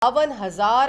52,000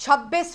26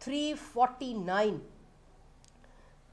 349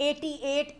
88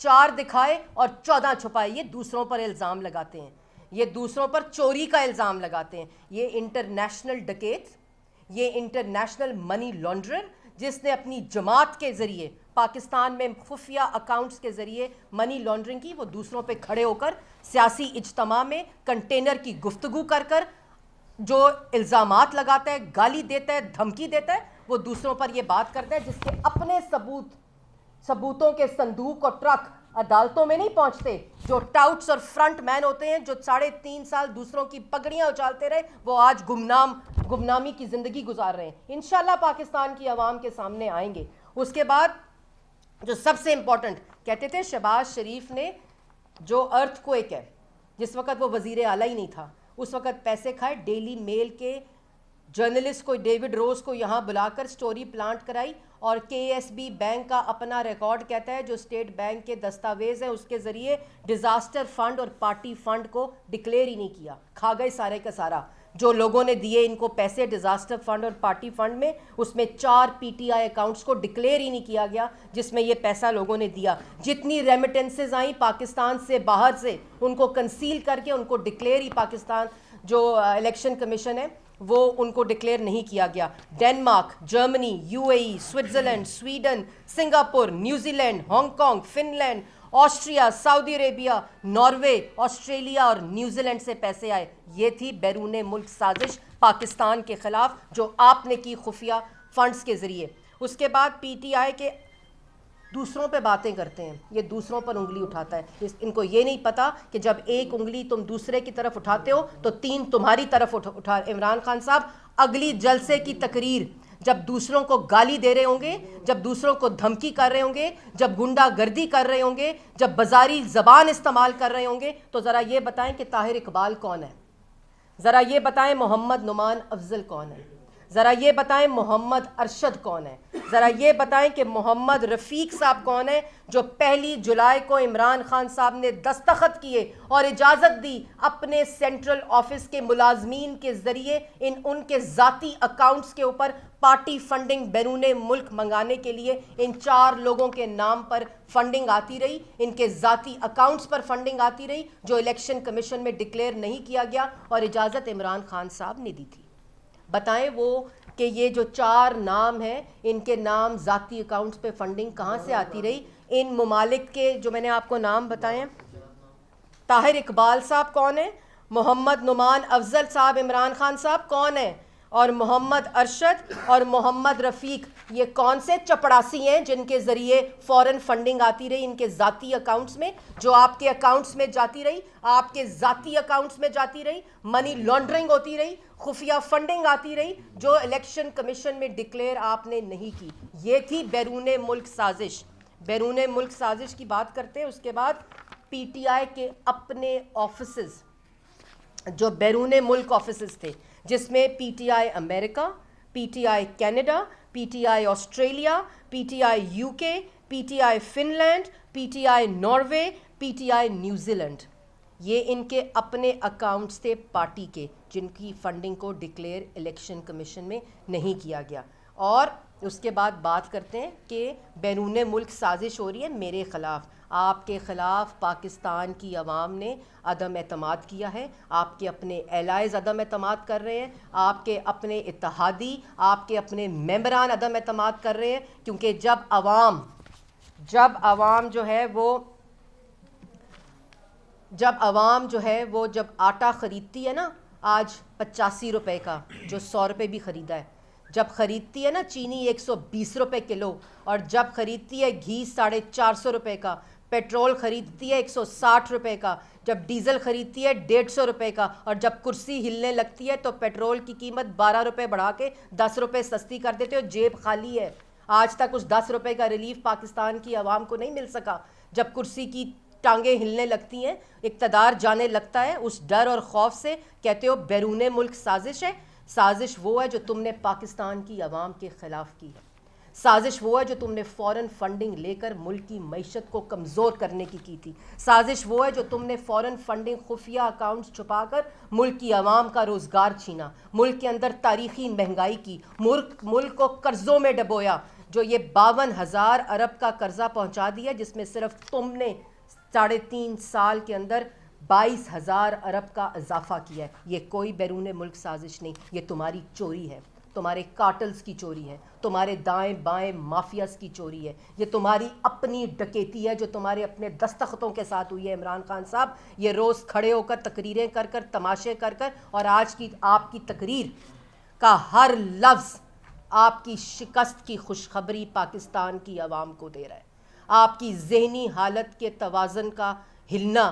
4 دکھائے اور 14 چھپائے. یہ دوسروں پر الزام لگاتے ہیں, یہ دوسروں پر چوری کا الزام لگاتے ہیں. یہ انٹرنیشنل ڈکیت, یہ انٹرنیشنل منی لانڈرر جس نے اپنی جماعت کے ذریعے پاکستان میں خفیہ اکاؤنٹس کے ذریعے منی لانڈرنگ کی, وہ دوسروں پہ کھڑے ہو کر سیاسی اجتماع میں کنٹینر کی گفتگو کر جو الزامات لگاتا ہے, گالی دیتا ہے, دھمکی دیتا ہے, وہ دوسروں پر یہ بات کرتا ہے جس کے اپنے ثبوتوں کے صندوق اور ٹرک عدالتوں میں نہیں پہنچتے. جو ٹاؤٹس اور فرنٹ مین ہوتے ہیں جو 3.5 سال دوسروں کی پگڑیاں اچھالتے رہے, وہ آج گمنامی کی زندگی گزار رہے ہیں. انشاءاللہ پاکستان کی عوام کے سامنے آئیں گے. اس کے بعد جو سب سے امپورٹنٹ کہتے تھے, شہباز شریف نے جو ارتھ کوئک ہے, جس وقت وہ وزیر اعلیٰ ہی نہیں تھا, اس وقت پیسے کھائے, ڈیلی میل کے جرنلسٹ کو ڈیوڈ روز کو یہاں بلا کر سٹوری پلانٹ کرائی, اور کے ایس بی بینک کا اپنا ریکارڈ کہتا ہے, جو اسٹیٹ بینک کے دستاویز ہیں اس کے ذریعے ڈیزاسٹر فنڈ اور پارٹی فنڈ کو ڈکلیئر ہی نہیں کیا. کھا گئے سارے کا سارا. جو لوگوں نے دیے ان کو پیسے ڈیزاسٹر فنڈ اور پارٹی فنڈ میں, اس میں 4 پی ٹی آئی اکاؤنٹس کو ڈکلیئر ہی نہیں کیا گیا جس میں یہ پیسہ لوگوں نے دیا. جتنی ریمیٹنسز آئیں پاکستان سے باہر سے, ان کو کنسیل کر کے ان کو ڈکلیئر ہی پاکستان جو الیکشن کمیشن ہے وہ ان کو ڈکلیئر نہیں کیا گیا. Denmark, Germany, U A E, Switzerland, Sweden, Singapore, New Zealand, Hong Kong, Finland, Austria, Saudi Arabia, Norway, Australia اور نیوزی لینڈ سے پیسے آئے. یہ تھی بیرون ملک سازش پاکستان کے خلاف جو آپ نے کی خفیہ فنڈز کے ذریعے. اس کے بعد پی ٹی آئی کے دوسروں پہ باتیں کرتے ہیں, یہ دوسروں پر انگلی اٹھاتا ہے. ان کو یہ نہیں پتا کہ جب ایک انگلی تم دوسرے کی طرف اٹھاتے ہو تو 3 تمہاری طرف اٹھا. عمران خان صاحب اگلی جلسے کی تقریر جب دوسروں کو گالی دے رہے ہوں گے, جب دوسروں کو دھمکی کر رہے ہوں گے, جب گنڈا گردی کر رہے ہوں گے, جب بازاری زبان استعمال کر رہے ہوں گے, تو ذرا یہ بتائیں کہ طاہر اقبال کون ہے, ذرا یہ بتائیں محمد نعمان افضل کون ہے, ذرا یہ بتائیں محمد ارشد کون ہے, ذرا یہ بتائیں کہ محمد رفیق صاحب کون ہے جو 1 جولائی کو عمران خان صاحب نے دستخط کیے اور اجازت دی اپنے سینٹرل آفس کے ملازمین کے ذریعے ان کے ذاتی اکاؤنٹس کے اوپر پارٹی فنڈنگ بیرون ملک منگانے کے لیے. ان 4 لوگوں کے نام پر فنڈنگ آتی رہی, ان کے ذاتی اکاؤنٹس پر فنڈنگ آتی رہی, جو الیکشن کمیشن میں ڈکلیئر نہیں کیا گیا اور اجازت عمران خان صاحب نے دی تھی. بتائیں وہ کہ یہ جو 4 نام ہیں, ان کے نام ذاتی اکاؤنٹس پہ فنڈنگ کہاں سے آتی رہی. ان ممالک کے جو میں نے آپ کو نام بتائے, طاہر اقبال صاحب کون ہیں, محمد نعمان افضل صاحب عمران خان صاحب کون ہیں, اور محمد ارشد اور محمد رفیق, یہ کون سے چپڑاسی ہیں جن کے ذریعے فورن فنڈنگ آتی رہی ان کے ذاتی اکاؤنٹس میں, جو آپ کے اکاؤنٹس میں جاتی رہی, آپ کے ذاتی اکاؤنٹس میں جاتی رہی, منی لانڈرنگ ہوتی رہی, خفیہ فنڈنگ آتی رہی, جو الیکشن کمیشن میں ڈکلیئر آپ نے نہیں کی. یہ تھی بیرون ملک سازش. بیرون ملک سازش کی بات کرتے ہیں. اس کے بعد پی ٹی آئی کے اپنے آفیسز, جو بیرون ملک آفیسز تھے, جس میں P T I America, P T I Canada, P T I Australia, P T I U K, P T I Finland, P T I Norway, P T I New Zealand, یہ ان کے اپنے accounts تھے party کے جن کی funding کو declare election commission میں نہیں کیا گیا. اور اس کے بعد بات کرتے ہیں کہ بیرون ملک سازش ہو رہی ہے میرے خلاف. آپ کے خلاف پاکستان کی عوام نے عدم اعتماد کیا ہے, آپ کے اپنے ایلائز عدم اعتماد کر رہے ہیں, آپ کے اپنے اتحادی, آپ کے اپنے ممبران عدم اعتماد کر رہے ہیں, کیونکہ جب عوام جو ہے وہ جب آٹا خریدتی ہے نا, آج 85 روپے کا, جو 100 روپے بھی خریدا ہے, جب خریدتی ہے نا چینی 120 روپے کلو, اور جب خریدتی ہے گھی 450 روپے کا, پیٹرول خریدتی ہے 160 روپے کا, جب ڈیزل خریدتی ہے 150 روپے کا, اور جب کرسی ہلنے لگتی ہے تو پیٹرول کی قیمت 12 روپے بڑھا کے 10 روپے سستی کر دیتے ہو, جیب خالی ہے. آج تک اس 10 روپے کا ریلیف پاکستان کی عوام کو نہیں مل سکا. جب کرسی کی ٹانگیں ہلنے لگتی ہیں, اقتدار جانے لگتا ہے, اس ڈر اور خوف سے کہتے ہو بیرون ملک سازش ہے. سازش وہ ہے جو تم نے پاکستان کی عوام کے خلاف کی ہے. سازش وہ ہے جو تم نے فورن فنڈنگ لے کر ملک کی معیشت کو کمزور کرنے کی تھی. سازش وہ ہے جو تم نے فورن فنڈنگ خفیہ اکاؤنٹس چھپا کر ملک کی عوام کا روزگار چھینا, ملک کے اندر تاریخی مہنگائی کی, ملک کو قرضوں میں ڈبویا. جو یہ 52,000 ارب کا قرضہ پہنچا دیا، جس میں صرف تم نے 3.5 سال کے اندر 22,000 ارب کا اضافہ کیا ہے. یہ کوئی بیرون ملک سازش نہیں، یہ تمہاری چوری ہے، تمہارے کارٹلز کی چوری ہے، تمہارے دائیں بائیں مافیاز کی چوری ہے، یہ تمہاری اپنی ڈکیتی ہے جو تمہارے اپنے دستخطوں کے ساتھ ہوئی ہے. عمران خان صاحب، یہ روز کھڑے ہو کر تقریریں کر کر، تماشے کر کر، اور آج کی آپ کی تقریر کا ہر لفظ آپ کی شکست کی خوشخبری پاکستان کی عوام کو دے رہا ہے. آپ کی ذہنی حالت کے توازن کا ہلنا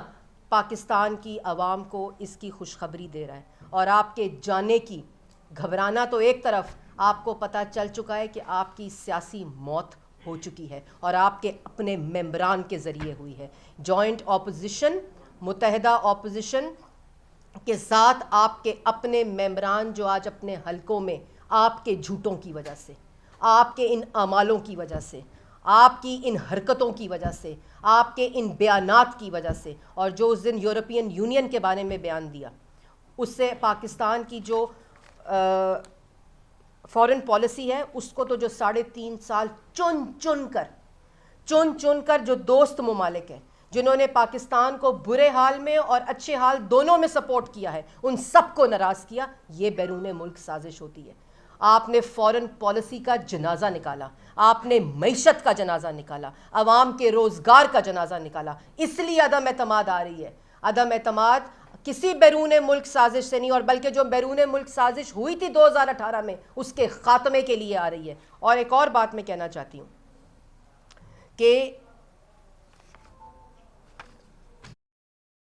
پاکستان کی عوام کو اس کی خوشخبری دے رہا ہے. اور آپ کے جانے کی گھبرانا تو ایک طرف، آپ کو پتہ چل چکا ہے کہ آپ کی سیاسی موت ہو چکی ہے، اور آپ کے اپنے ممبران کے ذریعے ہوئی ہے. جوائنٹ اپوزیشن، متحدہ اپوزیشن کے ساتھ آپ کے اپنے ممبران جو آج اپنے حلقوں میں آپ کے جھوٹوں کی وجہ سے، آپ کے ان اعمالوں کی وجہ سے، آپ کی ان حرکتوں کی وجہ سے، آپ کے ان بیانات کی وجہ سے، اور جو اس دن یورپین یونین کے بارے میں بیان دیا، اس سے پاکستان کی جو فورن پالیسی ہے اس کو تو جو 3.5 سال چن چن کر جو دوست ممالک ہیں جنہوں نے پاکستان کو برے حال میں اور اچھے حال دونوں میں سپورٹ کیا ہے، ان سب کو ناراض کیا. یہ بیرون ملک سازش ہوتی ہے. آپ نے فورن پالیسی کا جنازہ نکالا، آپ نے معیشت کا جنازہ نکالا، عوام کے روزگار کا جنازہ نکالا. اس لیے عدم اعتماد آ رہی ہے. عدم اعتماد کسی بیرون ملک سازش سے نہیں، اور بلکہ جو بیرون ملک سازش ہوئی تھی 2018 میں، اس کے خاتمے کے لیے آ رہی ہے. اور ایک اور بات میں کہنا چاہتی ہوں کہ